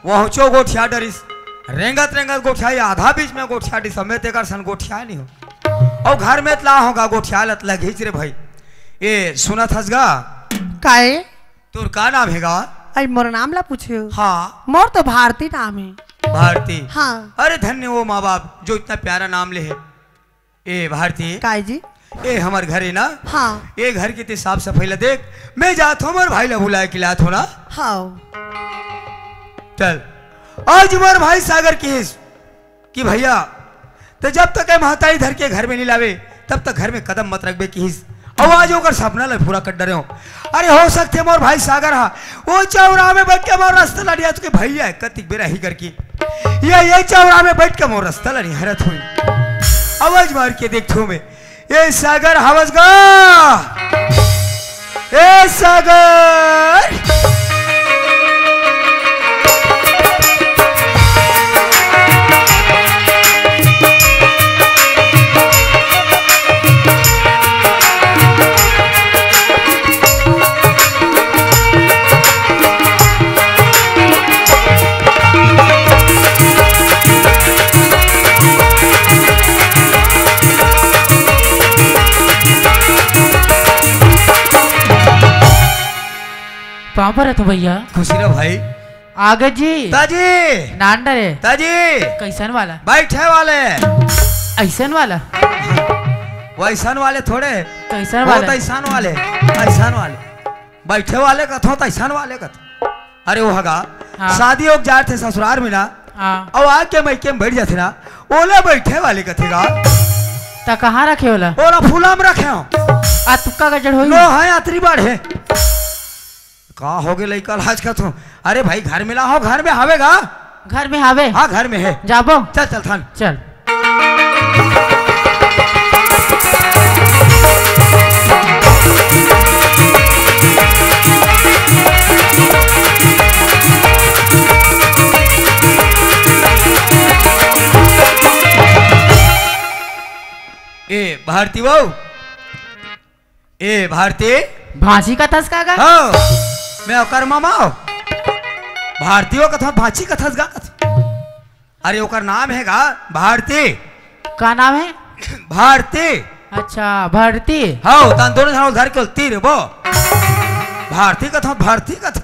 वह चो गोठिया डरिस रेंगत रेंगत गोठिया आधा बीच में गोठिया डी समेत एक सन गोठिया नहीं हो और घर में तला होगा गोठिया लतला घीच रे भाई ये सुनत हसगा काहे तोर का नाम हैगा? अरे मोर नाम ला पूछियो। हाँ मोर तो भारती नाम है। भारती? हाँ। अरे धन्य वो माँ बाप जो इतना प्यारा नाम ले है। ए भारती काहे जी? ए हमार घर है ना? हाँ। ये घर की साफ सफाई ला देख मैं जात हूँ मोर भाई ला बुलाए के लात हो ना। हाँ चल आज मोर भाई सागर की भैया तो जब तक महतारी धर के घर में नहीं लावे तब तक घर में कदम मत रखबे किस आवाज होकर सपना ला पूरा कर डरे हो। अरे हो सकते मोर भाई सागर हा वो चौरा में बैठ के मोर रास्ता लड़िया तो भैया कतिक बेरा ही करके ये चौरा में बैठ के मोर रास्ता लड़ी हैरत हुई आवाज मार के देखो मैं ये सागर हवस गा ए सागर पर तो भैया खुशी रहो भाई आगे जी ताजी नांडरे ताजी कैसन वाला बैठे वाले ऐसन वाला वैसन वाले थोड़े कैसन बहुत वाला ऐसान वाले बैठे वाले कथो तो ऐसान वाले कथो। अरे वो हगा हाँ। शादी हो जा थे ससुराल में ना हाँ और आके मैके में बैठ जाते ना ओले बैठे वाले कथेगा ता कहाँ रखे होला ओला फूला में रखे हो आ तुक्का गजड़ होई नो है यात्री बाढ़े का हो गए लइका आज का तो। अरे भाई घर में ला हो घर में आवेगा घर में आवे हाँ घर में है जाबो चल चल थान चल ए भारती वो ए भारती भांसी का थस का हाँ मैं ओकर मामा भारतीयों कथा भाची कथस गा अरे ओकर नाम है गा भारती का नाम है भारती अच्छा भारती हाँ तन दोनों जन उधर के तीर वो भारती कथा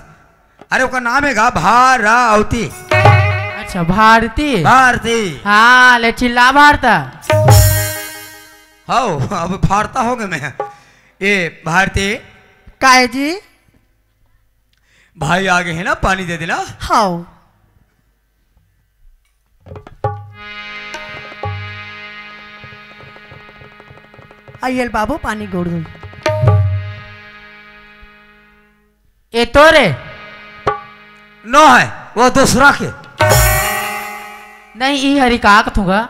अरे ओकर नाम है गा भारावती अच्छा भारती भारती हाँ ले चिल्ला भारता हाँ अब भारता हो गए मैं ये भारती काहे जी? भाई आगे है ना पानी दे देना। हाँ आइए बाबू पानी गोड़ दो। ये तो रे नो है वो दूसरा के नहीं ई हरी का थूंगा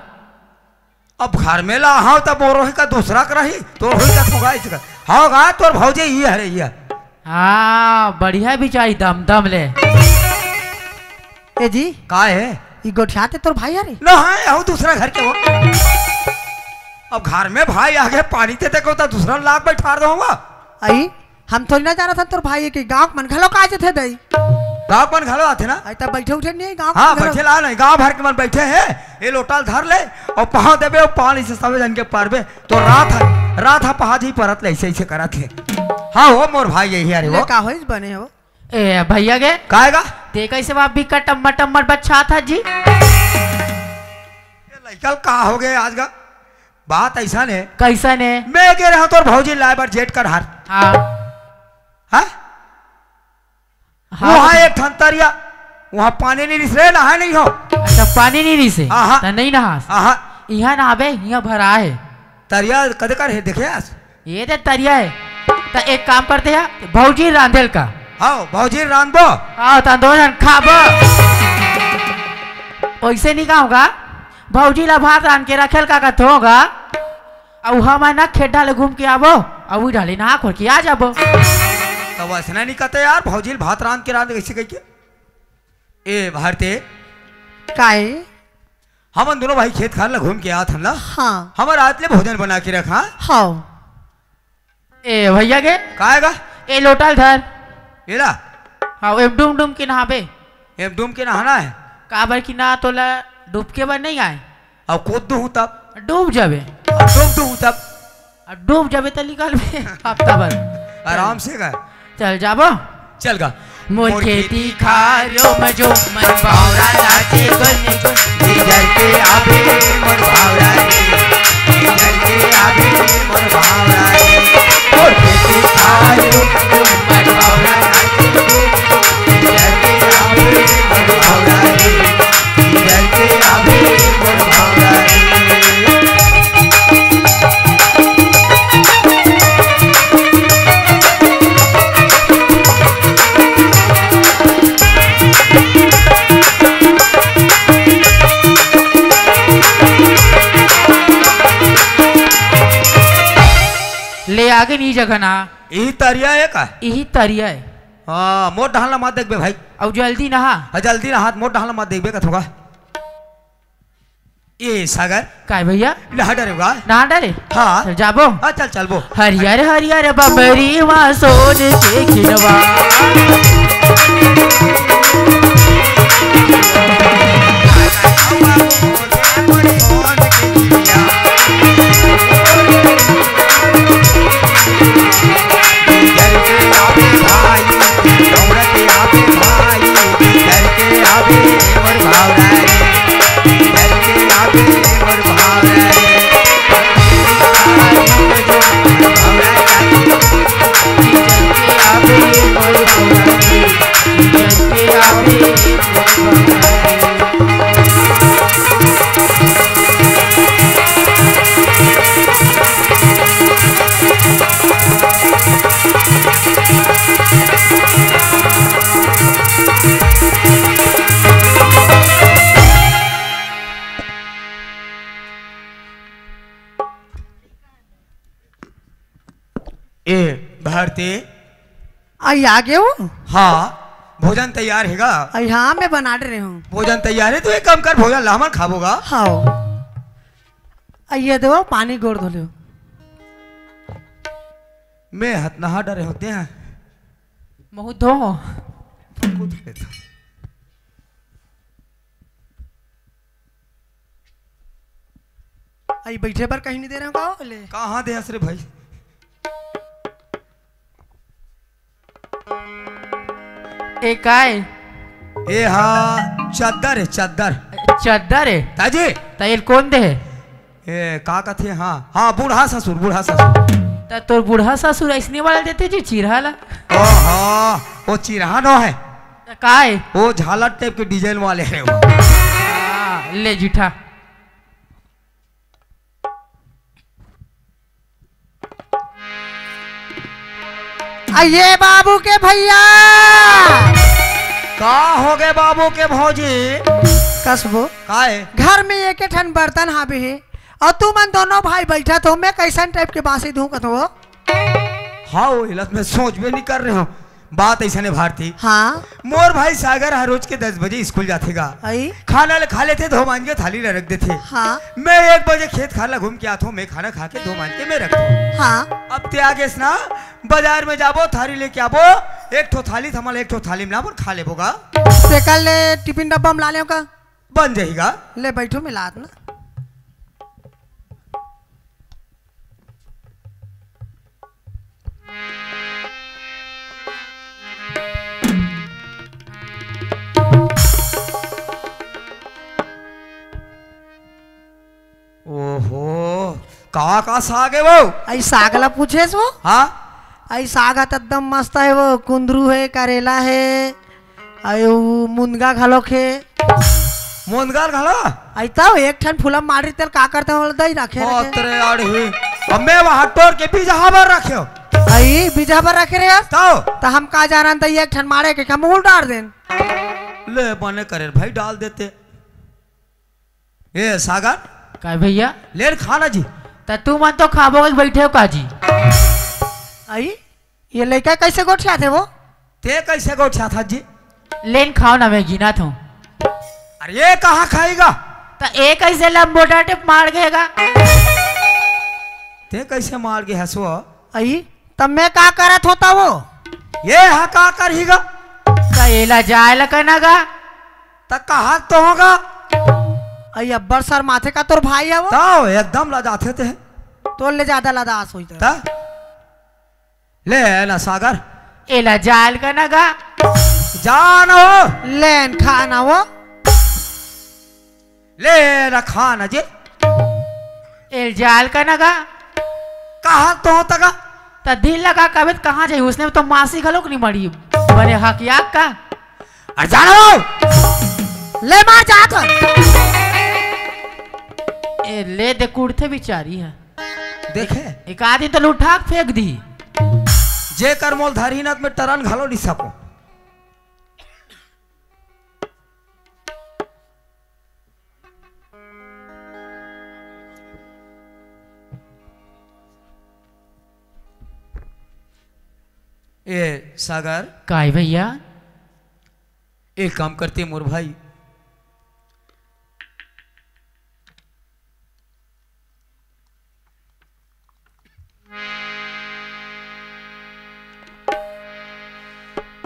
अब घर में ला हाँ तब मोरोही का दूसरा का रही तो रोही का थोगा इसका हाँ गा तोर भौजे ये है ये हाँ बढ़िया बिचारी दम दम ले ए जी का है ये गोठियाते तोर भाई अरे ना है वो दूसरा घर के वो अब घर में भाई आगे पानी ते देखो तो दूसरा लाख बैठा दूंगा आई हम थोड़ी ना जाना था तोर भाई के गांव मन घलो का थे दई गाँव मन घलो आते ना आई तब बैठे उठे नहीं गांव हाँ बैठे ला नहीं गाँव भर के मन बैठे है ये लोटाल धर ले और पहा देवे और पानी से सब जन के पारबे तो रात है पहा जी परत ले ऐसे करा थे हाँ हो मोर भाई यही अरे वो का होइस बने हो ए भैया के काएगा ते कैसे बाप भी का टम्बर टम्बर बच्चा था जी लड़का का हो गए आज का बात ऐसा ने कैसा ने मैं कह रहा तो भौजी लाए बार जेट कर हार हाँ हाँ वहाँ एक ठंतरिया वहाँ पानी नहीं रिस रहे नहा नहीं हो अच्छा पानी नहीं रिसे हाँ ता नहीं नहा यहाँ नहाबे यहाँ भरा है तरिया कदे कर है देखे आज ये दे तरिया है ता एक काम करते हैं भौजी रांधेल का हाँ भौजी रांधबो हाँ ता दोनों खाबो वैसे नहीं होगा भौजी ला भात रान के रखेल का होगा और हम ना खेत डाले घूम के आबो और डाली नहा खोल के आ जाबो तब वैसना नहीं कहते यार भौजी भात रांध के रांध कैसे कह के ए भारती काहे हम दोनों भाई खेत खान ला घूम के आत हम ना हाँ हमारे रात ले भोजन बना के रखा हाँ ए भैया के काएगा ए लोटल धर एला हाँ ए डूम डूम के नहाबे ये डूब के नहाना है काबर की ना तोला डूब के बाद नहीं आए और कूद हूँ तब डूब जाबे डूब हूँ तब डूब जाबे तो निकाल में हफ्ता भर आराम से गए चल जाबो चल गा मोर खेती खारो मजो मन बावरा नाचे गुन गुन इधर के आबे मोर भावरा इधर के आबे मोर भावरा मोर खेती खारो मन बावरा नाचे इधर के आबे मोर भावरा इधर के आबे मोर भावरा ले आगे नहीं जगह ना यही तरिया है का यही तरिया है हाँ मोट ढालना मत देखबे भाई अब जल्दी नहा हाँ जल्दी ना हाथ मोट ढालना मत देखबे का थोड़ा ये सागर काय भैया नहा डरेगा नहा डरे हाँ चल जाबो हाँ चल चल वो हरियर हरियर बबरी वहाँ सोन के खिलवा भारती आई आ गए हो हाँ भोजन तैयार हैगा आई हाँ मैं बना रही हूँ भोजन तैयार है तो एक काम कर भोजन लामन खाबोगा हाँ आइए दो पानी गोड़ धो लो मैं हाथ नहा डरे होते हैं मुँह धो आई बैठे पर कहीं नहीं दे रहे हो कहो ले कहाँ दे असरे भाई एक आए ए हाँ चद्दर है चद्दर चद्दर है ताजी तैल कौन दे है ए का कथे हाँ हाँ बूढ़ा ससुर त तोर बूढ़ा ससुर ऐसने वाला देते जी चिरहाला ओ हाँ वो चिरहा न है त का है वो झालर टाइप के डिजाइन वाले है वो ले जीठा आइए बाबू के भैया का हो गए बाबू के भौजी कसबो का है घर में एक ठन बर्तन हाबे है और तू मन दोनों भाई बैठा तो मैं कैसन टाइप के बासी धू कत हो हाँ वो हिलत में सोच भी नहीं कर रहे हो बात ऐसा नहीं भारती हाँ मोर भाई सागर हर रोज के 10 बजे स्कूल जातेगा आई खाना खा लेते धो मान के थाली रख देते हाँ मैं 1 बजे खेत खाला घूम के आता हूँ मैं खाना खा के धो मान के मैं रखता हूँ हाँ अब ते आगे ना बाजार में जाबो थाली लेके आबो एक ठो थाली थमल एक ठो थाली में लाबो खा लेबोगा ते कल ले टिफिन डब्बा में ला ले का बन जाएगा ले बैठो मिलात ना ओहो का साग है वो आई सागला पूछे वो हाँ आई सागा तो एकदम मस्त है वो कुंदरू है करेला है आई वो मुनगा घलोक है मोनगार घाला आई तो एक ठन फूलम मारी तेल का करते हो दई रखे अतरे अड़ही अब मैं वहां टोर के बीज हबर रखियो आई बीजा पर रखे रे तो हम का जाना तो एक ठन मारे के हम उल डाल देन ले बने करे भाई डाल देते ये सागर का भैया ले खाना जी त तू मन तो खाबो बैठे हो काजी आई ये लड़का कैसे गोठिया थे वो ते कैसे गोठिया था जी लेन खाओ ना मैं गिना था अरे ये कहाँ खाएगा तो एक ऐसे लंबोटा टिप मार गएगा ते कैसे मार के हंसो आई तब मैं का करत होता वो ये हा का करहीगा तो एला जाए ला कनागा तक का हाथ तो होगा अय अब्बर सर माथे का तोर भाई है वो तो एकदम लदाते थे तोर ले ज्यादा लदास हुई ता ले ना सागर एला जाल का नगा जानो लेन खाना वो ले ना खाना जी एल जाल का नगा कहा तो तका तो दिल लगा कभी कहाँ जाए उसने तो मासी घलोक नहीं मरी बने हकियाक का अरे जानो ले मार जाकर ए ले दे कुड़ते बिचारी है देखे एक आदमी तो लुठा के फेंक दी जे कर मोल धरीनत में टरन घलो नहीं सको ए सागर काय भैया एक काम करते मोर भाई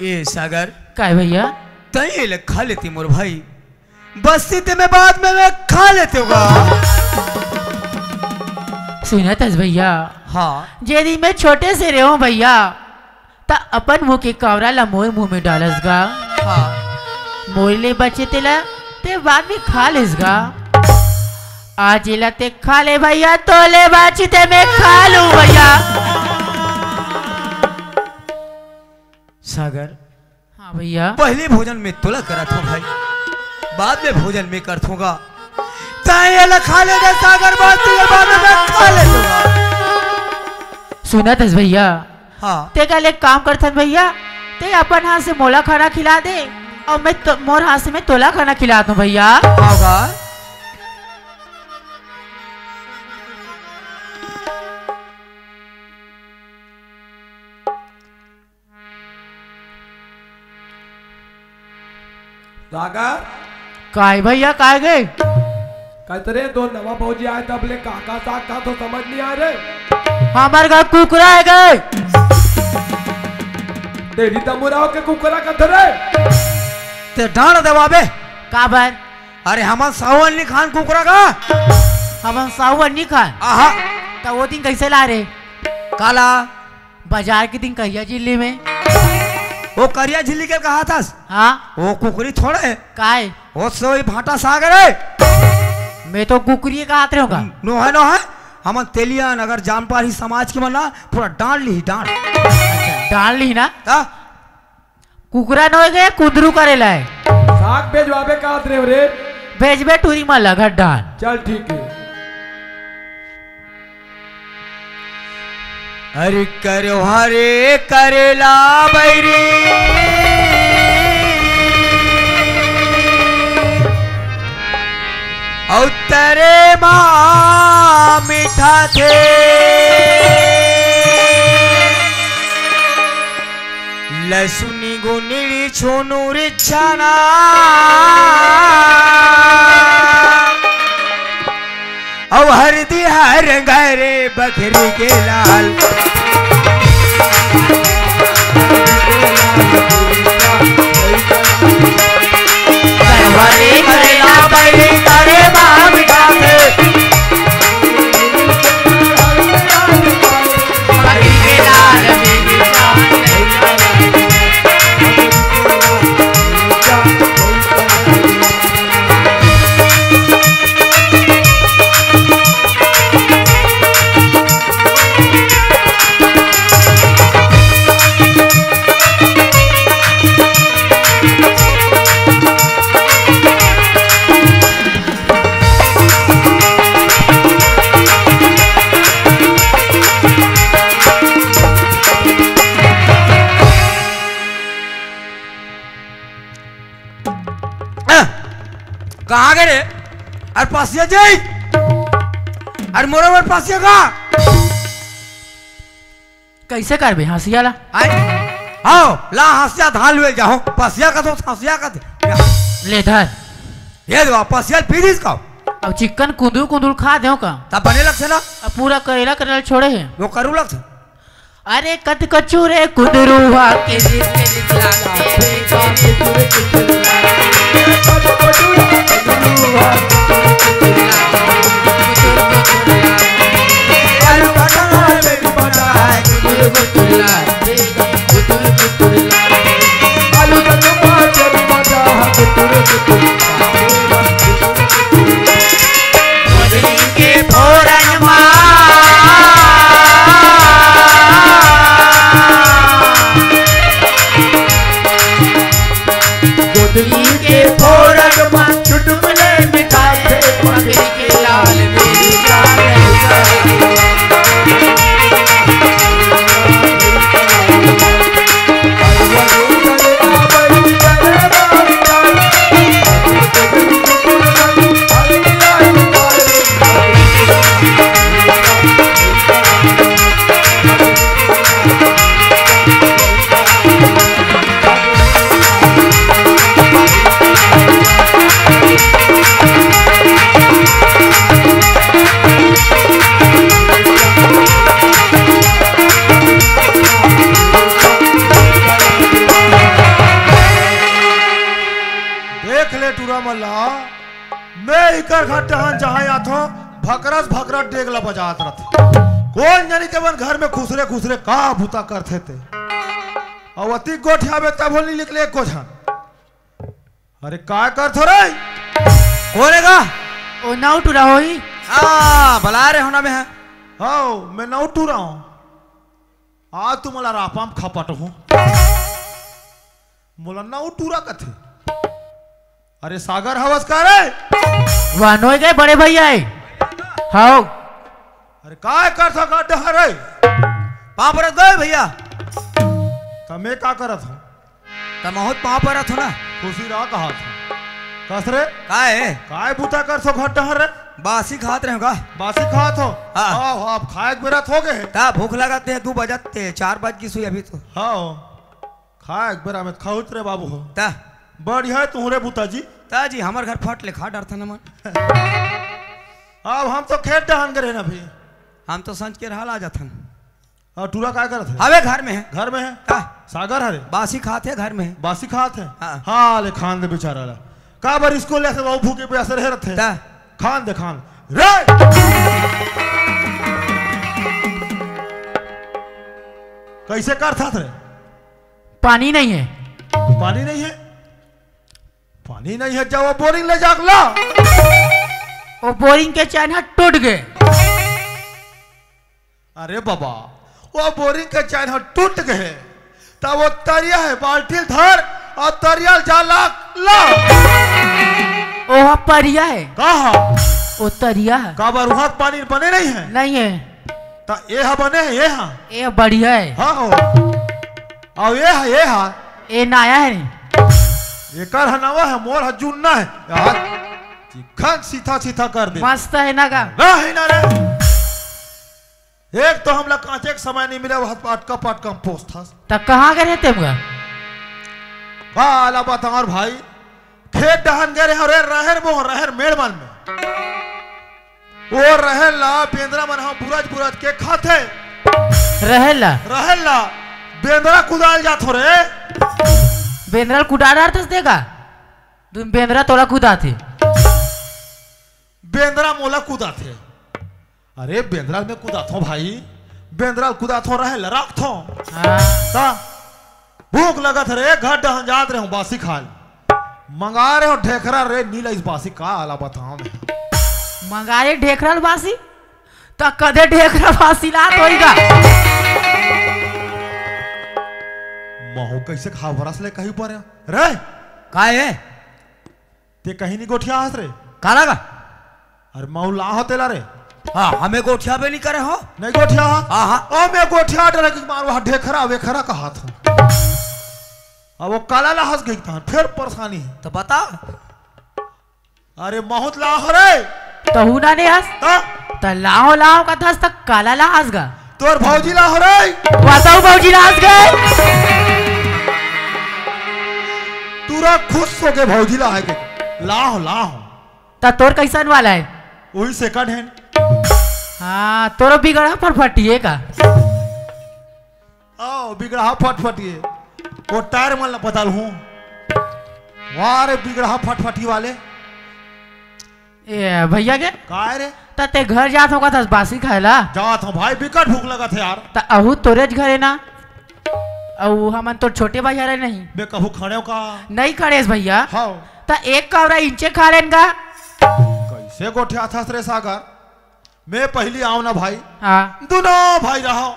ए सागर काय भैया तई ले खा लेती मोर भाई बस्ती ते में बाद में मैं खा लेते होगा सुना तस भैया हाँ जेदी मैं छोटे से रहे हूँ भैया ता अपन मुँह के कवरा ला मोर मुँह में डालस गा हाँ मोर ले बचे तेला ते बाद में खा लेस गा आज एला ते खा ले भैया तो ले बची ते मैं खा लूं भैया सागर हाँ भैया पहले भोजन में तुला करा था भाई बाद में भोजन में कर दूंगा ताए खा लेगा सागर बाद में मैं खा लेगा सुना तस भैया हाँ ते कल एक काम करथन भैया ते अपन हाथ से मोला खाना खिला दे और मैं तो, मोर हाथ से मैं तोला खाना खिला दूं भैया होगा सागर काय भैया काय गए कहते रे दो नवा फौजी आए तब ले काका साग था तो समझ नहीं आ रहे हमारे घर कुकुरा है गए तेरी तमुराव के कुकरा कहते रे ते डांड दबाबे काबर अरे हम सावन नहीं खान कुकरा का हम साहुआ नहीं खाए आहा तो वो दिन कैसे ला रहे काला बाजार के दिन कहिया जिले में वो करिया झिल्ली के कहा था हाँ वो कुकरी थोड़ा है काय वो सोई भाटा सागर है मैं तो कुकुरी का हाथ रहूंगा नो है हम तेलियन अगर जान पारी समाज की मना पूरा डांड ली डांड डाल ली ना ता? कुकुरा न हो गए कुंदरू करेला है साग भेजवाबे का रे रे भेजबे टूरी में लगा डाल चल ठीक है हरे करो हरे करेला बैरी और तेरे माँ मीठा थे लसुनी गुनिड़ी छोनू रिछाना और हरदी हर घरे बकरी के लाल हरे करेला बैरी करे माँ मिठा थे बकरी के लाल कहाँ गए रे अरे पासिया जाई अरे मोरा पासिया का कैसे कर बे हंसिया ला आओ ला हंसिया धान ले जाओ पासिया का तो हंसिया का ले धर ये दो पासिया पीदिस का अब चिकन कुंदरू कुंदरू खा दो का तब बने लग से ना अब पूरा करेला करेला छोड़े है वो करू लग से अरे कत कचू रे कुंदरू के आलू कटहल बेबी बनाए गुदुर गुदुर लाल गुदुर गुदुर लाल आलू कटहल बेबी बनाए गुदुर गुदुर गोदली के फोरन गोदली के फोरन चुटकुले मिठाते पकड़ के लाल मेरी जान भकरस डेगला बजात रथ कौन जानी के बन घर में खुसरे खुसरे का भूता करते थे और अति गोठिया में तब होली निकले एको झन अरे का करथो रे होलेगा ओ नाउ टुरा होई हाँ बला रहे होना में है हाँ मैं ना उठू रहा हूँ आज तू मला रापाम खपट हूँ मोला ना उठू रहा कथे अरे सागर हवस का रे वानो गए बड़े भैया हाउ अरे काय करथा का डहरे पाँव परत गए भैया तमे का करत हूँ तब बहुत पाँव परत हो ना खुशी रहा कहा था कस रे काय काय बूता कर सो घट डहरे बासी खात रहे होगा बासी खात हो हाँ। हाँ आप खाए के बेरा हो गए ता भूख लगाते हैं 2 बजते 4 बज की सुई अभी तो हाँ खाए के बेरा में खाउत रे बाबू हो ता बढ़िया है तुहरे बूता जी ता जी हमार घर फट ले खा डर था ना मन अब हम तो खेत डहन करे ना भी हम तो संज के रहल आ जाथन और टूरा काय करत है हवे घर में है घर में है ता सागर हरे बासी खाते घर में है बासी खात है हाँ। हाँ ले खान दे बेचारा ला का बार स्कूल ऐसे बहु भूखे प्यासे रह रहे थे ता खान दे खान रे कैसे कर था रे पानी नहीं है पानी नहीं है पानी नहीं है जाओ बोरिंग ले जाग ला वो बोरिंग के चैन टूट गए अरे बाबा वो बोरिंग के चैन टूट गए तब वो तरिया है बाल्टी धर और तरिया जा ला ला ओ परिया है कहा ओ तरिया है का बार वहां पानी बने नहीं है नहीं है ता ये हा बने है ये हा ये बढ़िया है हाँ हो और ये हा ये नया है एकर हनावा है मोर हजुन्ना है यार चिखन सीधा सीधा कर दे मस्त है ना का नहीं ना रे एक तो हम लोग कांचे के समय नहीं मिला वह पाटका पाटका पोस्ट था तब कहाँ गए रहते मुगा काला बता और भाई खेत दहन गए रहे अरे रहर वो रहर मेड़मन में वो रहर ला बेंद्रा मन हम बुरज बुरज के खाते रहेला रहर ला बेंद्रा कुदाल जात हो रे बेंद्रा कुदा रहा था देगा तुम बेंद्रा तोड़ा कुदा थे बेंद्रा मोला कुदा थे अरे बेंद्रा में कुदा थो भाई बेंद्रा कुदा थो रहे लराक थो ता भूख लगा था रे घर दहन जात रहे हूँ बासी खाल मंगा रहे हो ढेखरा रे नीला इस बासी का आला बताओ मैं मंगाए ढेखरल बासी तो कदे ढेखरा बासी ला होगा महू कैसे खा भरस ले कहीं पर रे काय है ते कहीं नहीं गोठिया हंस रे काला का अरे महू ला होते ला रे हाँ हमें गोठिया पे नहीं करे हो नहीं गोठिया हाँ हाँ ओ मैं गोठिया डर की मारो ढेखरा वेखरा का हाथ हूँ अब वो काला ला हंस गई था फिर परेशानी है तो बता अरे महूत ला हो रे तो हूँ ना नहीं हंस ता तो लाओ लाओ का था तक काला ला हंस गा तोर भौजी ला हो रे बताओ बाबूजी ला हंस गए पूरा खुश हो गए भौजी ला है के ला हो तो तोर कैसन वाला है वही सेकंड हैंड हाँ तोरो बिगड़ा पर फटिए का आओ बिगड़ा फटफटिए वो टायर मन बदल हूँ वाह रे बिगड़ा फटफटी वाले। ए भैया के काय रे? ते घर जात होगा था बासी खाएला। जात हूँ भाई, बिकट भूख लगा थे यार। त अहू तोरे घरे ना अहू हमन तो छोटे भैया रे नहीं बे कहू खड़े का नहीं खड़ेस भैया। हाँ त एक कवरा इंचे खा लेन का। कैसे गोठे था रे सागर? मैं पहली आऊँ ना भाई। हाँ दोनों भाई रहो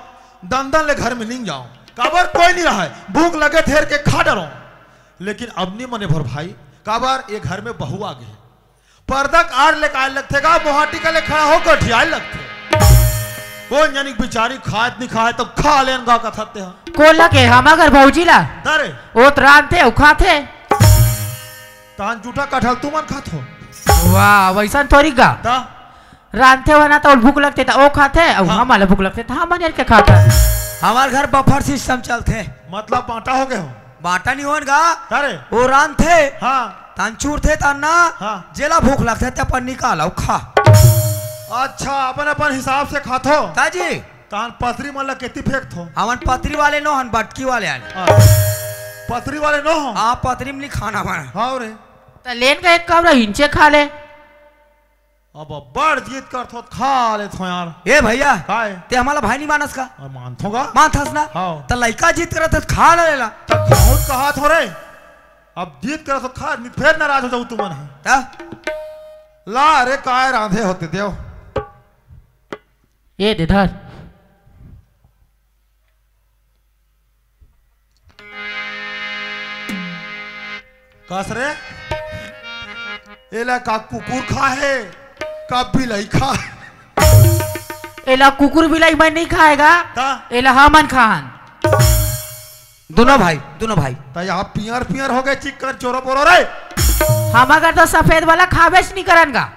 दंदन ले घर में नहीं जाऊं, काबर कोई नहीं रहा है, भूख लगे ठहर के खा डरो। लेकिन अब नहीं मने भर भाई, काबर ये घर में बहू आ गई, पर्दा आड़ ले काय लगते का मोहाटी का ले खड़ा हो गठिया लगते। कौन जानी बेचारी खाए नहीं खाए तो खा लेन गा का थते हैं। को लगे हम अगर भौजी ला दरे ओत रांधते उखाते तान जूठा कटहल तू मन खात हो। वाह वैसा थोड़ी गा ता रांधते हुआ ना तो भूख लगते था वो खाते और हाँ। हमारे भूख लगते था हम के खाता। हमारे घर बफर सिस्टम चलते। मतलब बांटा हो गए हो। बाटा नहीं होगा अरे वो रान थे हाँ तानचूर थे ताना हाँ। जेला भूख लगते थे अपन निकालो खा। अच्छा अपन अपन हिसाब से खातो ताजी तान पथरी मन ला केती फेंक थो। हमन पतरी वाले नो हन बटकी वाले आन पथरी वाले नो हो। आ पतरी में खाना हमारा। हाँ रे तो लेन का एक कवरा इंचे खा ले। अब बड़ जीत कर थो खा ले थो यार। ए भैया काय ते हमारा भाई नहीं मानस का मानथोगा मानथस ना हाँ। तो लड़का जीत करत है, खा ना लेला तब बहुत कहा थो रे। अब जीत कर तो खा नहीं फिर नाराज हो जाऊ तुमन है। ता ला अरे काय रांधे होते देव। ये दे धर कस रे एला का कुकुर खा है का बिलाई खा है। एला कुकुर बिलाई मैं नहीं खाएगा ता एला हमन खान दोनों भाई ता यहाँ पियर पियर हो गए चिकन चोरो पोरो रे। हम अगर तो सफेद वाला खावेश नहीं करनगा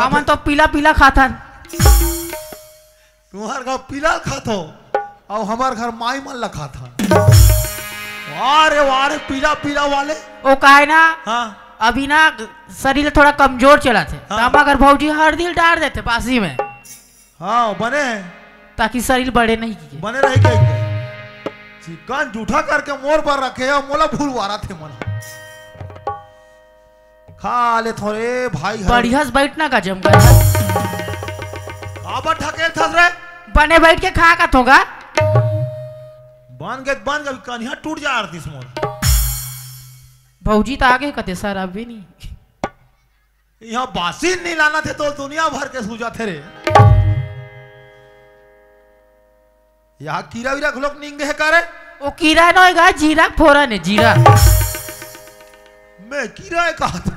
हमन तो पीला पीला खाथन। तुम्हार घर पीला खातो और हमार घर माई मन ला खाता। वाह रे पीला पीला वाले। वो काहे ना हाँ अभी ना शरीर थोड़ा कमजोर चला थे हाँ। हम अगर भौजी हर दिल डाल देते बासी में हाँ बने हैं ताकि शरीर बढ़े नहीं किए। बने रही गई चिकन जूठा करके मोर पर रखे और मोला भूल वारा थे मन खा ले थोड़े भाई हर- बढ़िया से बैठना का जम कर काबर ठकेल थस रे। बने बैठ के खा का थोगा बन गए कन्हिया टूट जा आरती से मोर। भौजी तो आगे कते सर अभी नहीं यहाँ बासी नहीं लाना थे तो दुनिया भर के सूझा थे रे। यहाँ कीड़ा वीरा घुलोक नींगे है करे। वो कीड़ा न होगा जीरा फोरन है जीरा। मैं कीड़ा है कहा था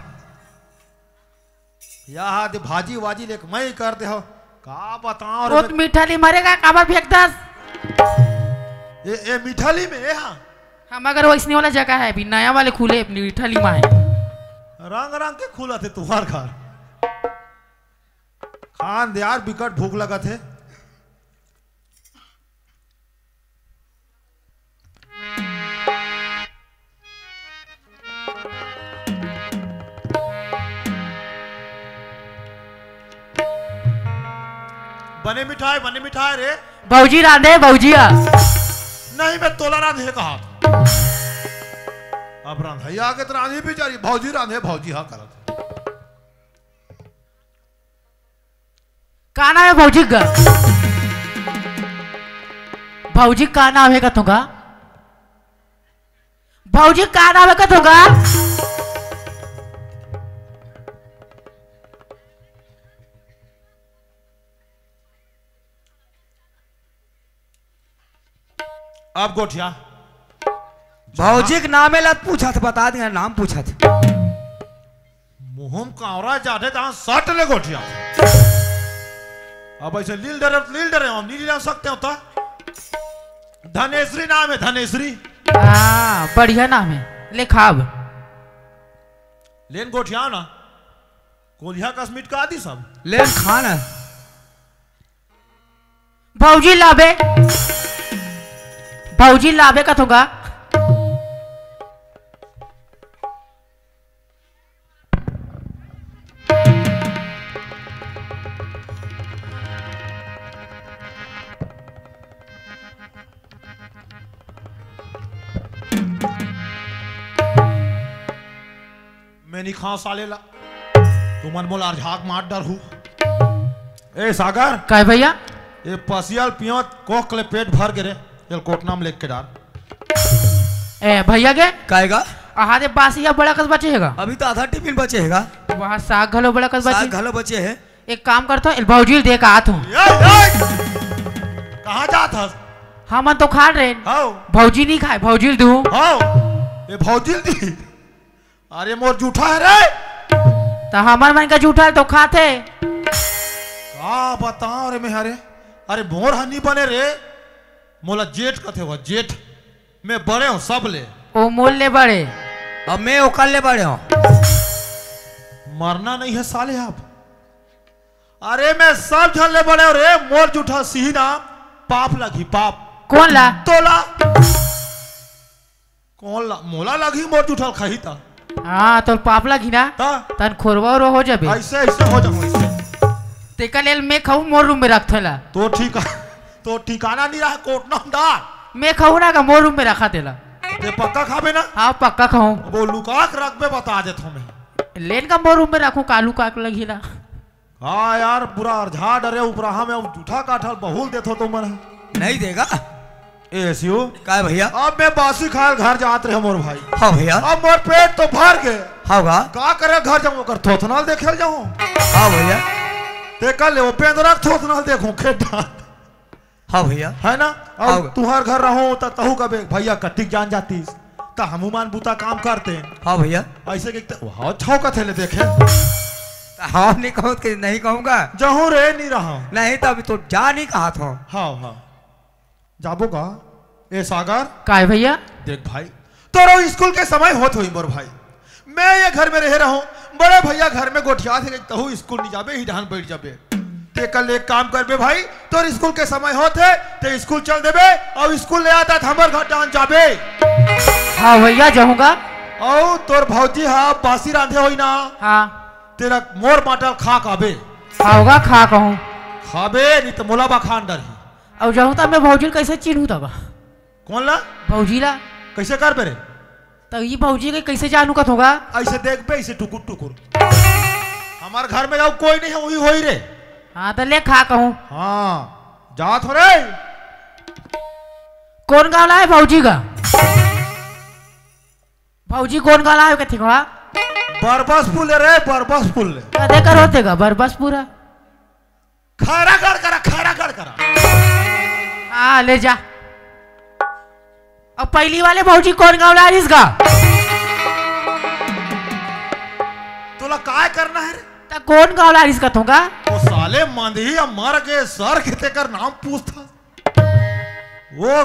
यहाँ दे भाजी वाजी लेक मैं ही कर दे हो का बताऊं वो मीठा नहीं मरेगा काबर फेंक दस। ये मिठाली में यहाँ हम अगर वैसने वाला जगह है अभी नया वाले खुले अपनी इटली में है रंग रंग के खुला थे तुम्हार घर खान दे यार बिकट भूख लगा थे। बने मिठाई रे। भौजी रांधे भौजिया नहीं मैं तोला रांधे कहा अब रांधे आगे तो रांधे बेचारी भौजी रांधे भौजी हाँ करत का नाम है भौजी का भौजी का नाम है का तुगा भौजी का नाम है का तुगा अब गोठिया भौजी के नाम लत पूछा था बता देंगे नाम पूछा था मुहम कावरा जाते जहां सट ले गोठिया। अब ऐसे लील डरे हम नहीं ले सकते होता। धनेश्वरी नाम है धनेश्वरी। हाँ बढ़िया नाम है ले खाब लेन गोठिया ना कोलिया का स्मिट का आदि सब ले खाना भौजी लाबे भौजी लाबे का तुगा मैं नहीं खा साले ला तू मन मोला झाक मार डर हूँ ए सागर काय भैया ये पसियल पियो कोक ले पेट भर गिरे ये कोटनाम लेके डाल ए भैया के काएगा आहा दे बासिया बड़ा कस बचे हैगा अभी तो आधा टिफिन बचे हैगा वहाँ साग घलो बड़ा कस साग बचे घलो बचे है एक काम करता हूँ भौजी दे का आत हूँ कहाँ जात हस हाँ मन तो खा रहे हाउ भौजी नहीं खाए भौजी दूँ हाउ ये भौजिल दी अरे मोर जूठा है रे तो हमार मन का जूठा तो खाते हाँ बताओ रे मैं अरे मोर हनी बने रे मोला जेठ कथे हुआ जेठ मैं बड़े हूँ सब ले ओ मोल ले बड़े अब मैं ओकल ले बड़े हूँ मरना नहीं है साले आप अरे मैं सब झल ले बड़े हूँ रे मोर जूठा सिही ना पाप लगी पाप कौन ला तोला कौन ला मोला लगी मोर जूठा खही था हाँ तो पाप लगी ना ता तन खोरवा और हो जाबे ऐसे ऐसे हो जाऊँ ऐसे तेका लेल मैं खाऊं मोर रूम में रख थेला तो ठिकाना नहीं रहा कोटना डाल मैं खाऊं ना का मोर रूम में रखा तेला ते पक्का खाबे ना हाँ पक्का खाऊं वो लुकाक रखबे बता देत हूँ मैं लेन का मोर रूम में रखूं कालू काक लगी ला हाँ यार पूरा अर्झा डरे उपराहा में जूठा काठल बहुल देथो तो मन नहीं देगा ऐसियो काय भैया अब मैं बासी खाल घर जात रहे मोर भाई हाँ भैया अब मोर पेट तो भर गए होगा का करे घर जाऊँ कर थोथनाल देखे जाऊँ हाँ भैया ते कल ले उपेंद्र थोथनाल देखूं खेता हाँ भैया है ना हाँ। अब तुहार घर रहो तो तहु कबे भैया कटिक जान जाती तो हमुमान बूता काम करते हाँ भैया ऐसे के हाँ छौ कथे ले देखे हाँ नहीं कहूँ कि नहीं कहूँगा जहूँ रे नहीं रहा नहीं तो अभी तो जा नहीं कहा था हाँ हाँ जाबो का ए सागर काय भैया देख भाई तोरो स्कूल के समय होत हुई मोर भाई मैं ये घर में रह रहा हूँ बड़े भैया घर में गोठिया थे तहु स्कूल नहीं जाबे ही ढान बैठ जाबे ते कल एक काम करबे भाई तोर स्कूल के समय होते ते स्कूल चल देबे और स्कूल ले आता हमर घर डान जाबे हाँ भैया जाऊंगा और तोर भौजी हा बासी रांधे होई ना हाँ तेरा मोर माटल खा काबे खाऊंगा खा कहूँ खाबे नहीं तो मोलाबा खान डर ही अब जाऊँ तो मैं भौजी कैसे चिन्हूँ तब कौन ला भौजी ला कैसे कर बेरे तो ये भौजी के कैसे जानू कत होगा ऐसे देख बे ऐसे टुकुर टुकुर हमारे घर में जाओ कोई नहीं है वही होई रे हाँ तो ले खा कहूँ हाँ जात हो रे कौन गाँव लाए भौजी का भौजी कौन गाँव लाए कथी का बरबसपुर ले रे बरबसपुर ले कदे कर होते का बरबस पूरा खैरा कर करा हाँ ले जा अब पहली वाले भौजी कौन गाँव ला इसका तोला काय करना है रे तो कौन गाँव ला इसका होगा वो साले मंदही मर के सर के कर नाम पूछता वो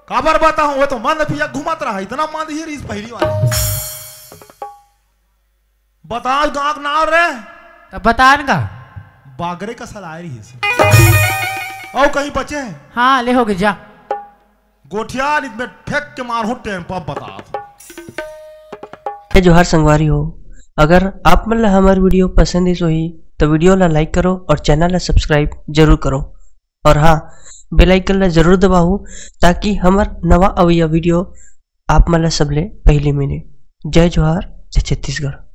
काबर बताऊं वो तो मंद पिया घुमत रहा इतना मंदही रीस पहली वाले बताओ गाँव नाव रे तो बता का बागरे का सलाय रही है और कहीं बचे हैं हाँ ले होगे जा गोठिया इसमें फेंक के मारो टेन पर बता जोहार संगवारी हो अगर आप मतलब हमारी वीडियो पसंद है ही तो वीडियो ला लाइक करो और चैनल ला सब्सक्राइब जरूर करो और हाँ बेल आइकन ला जरूर दबाओ ताकि हमार नवा अवैया वीडियो आप मतलब सबले पहले मिले। जय जोहार जय छत्तीसगढ़।